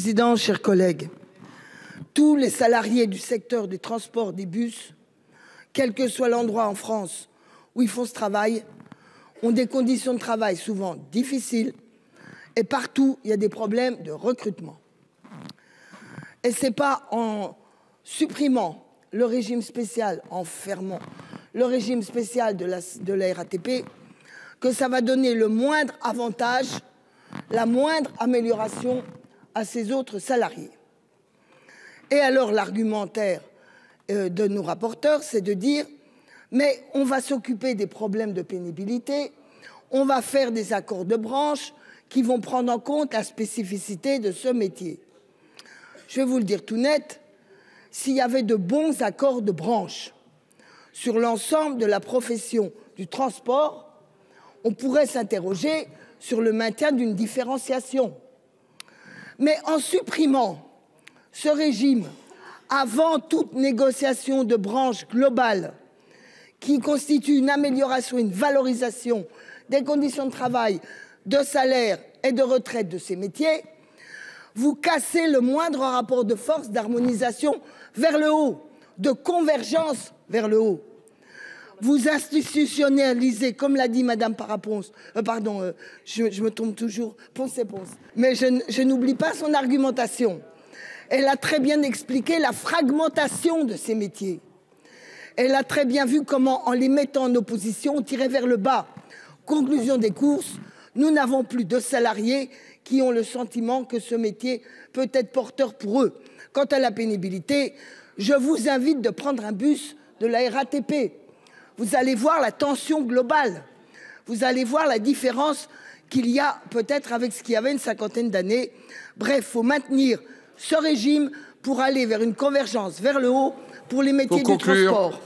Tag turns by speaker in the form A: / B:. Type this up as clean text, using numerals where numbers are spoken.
A: Président, chers collègues, tous les salariés du secteur des transports des bus, quel que soit l'endroit en France où ils font ce travail, ont des conditions de travail souvent difficiles et partout il y a des problèmes de recrutement. Et c'est pas en supprimant le régime spécial, en fermant le régime spécial de la RATP que ça va donner le moindre avantage, la moindre amélioration à ces autres salariés. Et alors l'argumentaire de nos rapporteurs, c'est de dire mais on va s'occuper des problèmes de pénibilité, on va faire des accords de branche qui vont prendre en compte la spécificité de ce métier. Je vais vous le dire tout net, s'il y avait de bons accords de branche sur l'ensemble de la profession du transport, on pourrait s'interroger sur le maintien d'une différenciation. Mais en supprimant ce régime avant toute négociation de branche globale qui constitue une amélioration, une valorisation des conditions de travail, de salaire et de retraite de ces métiers, vous cassez le moindre rapport de force d'harmonisation vers le haut, de convergence vers le haut. Vous institutionnalisez, comme l'a dit Madame Paraponce, je me trompe toujours, Ponce. Mais je n'oublie pas son argumentation. Elle a très bien expliqué la fragmentation de ces métiers. Elle a très bien vu comment, en les mettant en opposition, on tirait vers le bas. Conclusion des courses, nous n'avons plus de salariés qui ont le sentiment que ce métier peut être porteur pour eux. Quant à la pénibilité, je vous invite de prendre un bus de la RATP. Vous allez voir la tension globale. Vous allez voir la différence qu'il y a peut-être avec ce qu'il y avait une cinquantaine d'années. Bref, faut maintenir ce régime pour aller vers une convergence vers le haut pour les métiers du transport.